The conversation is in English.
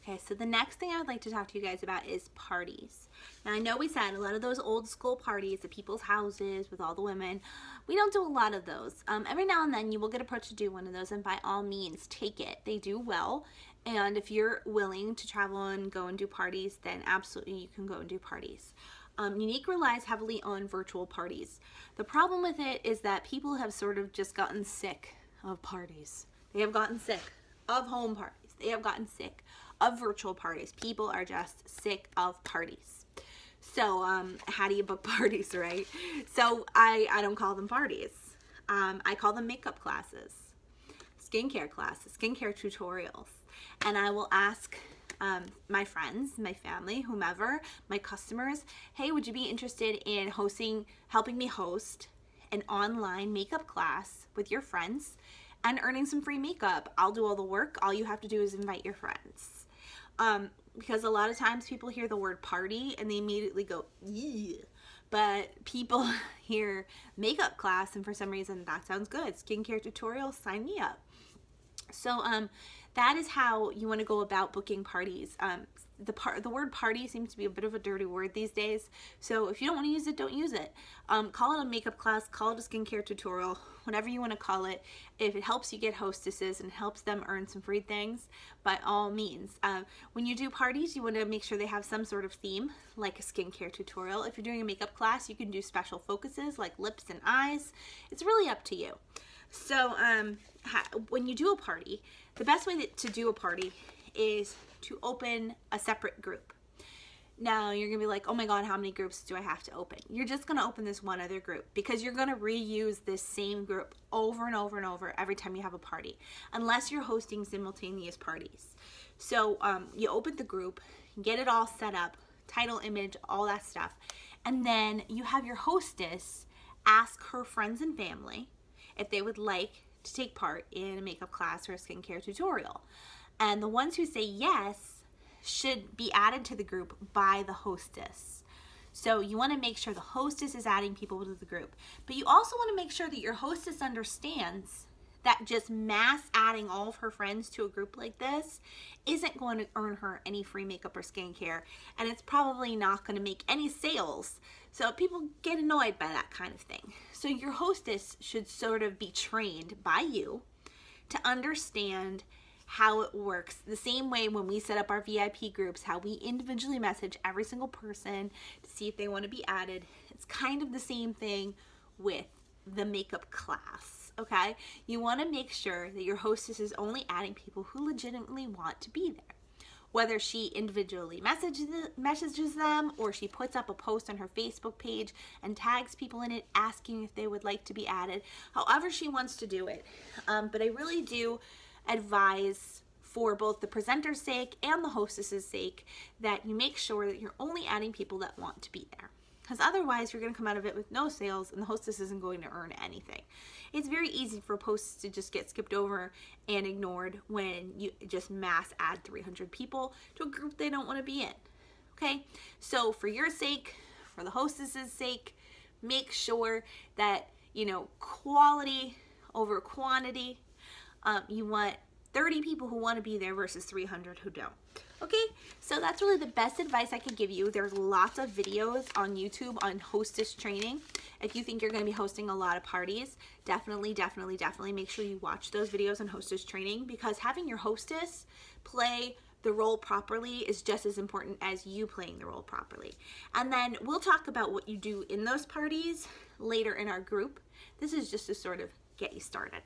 Okay, so the next thing I would like to talk to you guys about is parties. Now I know we said a lot of those old school parties at people's houses with all the women, we don't do a lot of those. Every now and then you will get approached to do one of those, and by all means take it. They do well, and if you're willing to travel and go and do parties, then absolutely you can go and do parties. Unique relies heavily on virtual parties. The problem with it is that people have sort of just gotten sick of parties. They have gotten sick of home parties. They have gotten sick of virtual parties. People are just sick of parties. So how do you book parties, right? So I don't call them parties. I call them makeup classes, skincare classes, skincare tutorials. And I will ask my friends, my family, whomever, my customers, hey, would you be interested in helping me host an online makeup class with your friends and earning some free makeup? I'll do all the work. All you have to do is invite your friends. Because a lot of times people hear the word party and they immediately go, yeah. But people hear makeup class and for some reason that sounds good. Skincare tutorial, sign me up. So that is how you want to go about booking parties. The word party seems to be a bit of a dirty word these days. So if you don't want to use it, don't use it. Call it a makeup class, call it a skincare tutorial, whatever you want to call it. If it helps you get hostesses and helps them earn some free things, by all means. When you do parties, you want to make sure they have some sort of theme, like a skincare tutorial. If you're doing a makeup class, you can do special focuses like lips and eyes. It's really up to you. So when you do a party, the best way to do a party is to open a separate group. Now you're gonna be like, oh my god, how many groups do I have to open? You're just gonna open this one other group because you're gonna reuse this same group over and over and over every time you have a party, unless you're hosting simultaneous parties. So you open the group, get it all set up, title, image, all that stuff, and then you have your hostess ask her friends and family if they would like to take part in a makeup class or a skincare tutorial. And the ones who say yes should be added to the group by the hostess. So you want to make sure the hostess is adding people to the group. But you also want to make sure that your hostess understands that just mass adding all of her friends to a group like this isn't going to earn her any free makeup or skincare, and it's probably not going to make any sales. So people get annoyed by that kind of thing. So your hostess should sort of be trained by you to understand how it works. The same way when we set up our VIP groups, how we individually message every single person to see if they want to be added. It's kind of the same thing with the makeup class. Okay, you want to make sure that your hostess is only adding people who legitimately want to be there. Whether she individually messages them or she puts up a post on her Facebook page and tags people in it asking if they would like to be added, however she wants to do it. But I really do advise, for both the presenter's sake and the hostess's sake, that you make sure that you're only adding people that want to be there. Because otherwise you're going to come out of it with no sales and the hostess isn't going to earn anything. It's very easy for posts to just get skipped over and ignored when you just mass add 300 people to a group they don't want to be in. Okay, so for your sake, for the hostess's sake, make sure that, you know, quality over quantity. You want 30 people who want to be there versus 300 who don't. Okay, so that's really the best advice I could give you. There's lots of videos on YouTube on hostess training. If you think you're going to be hosting a lot of parties, definitely make sure you watch those videos on hostess training, because having your hostess play the role properly is just as important as you playing the role properly. And then we'll talk about what you do in those parties later in our group. This is just to sort of get you started.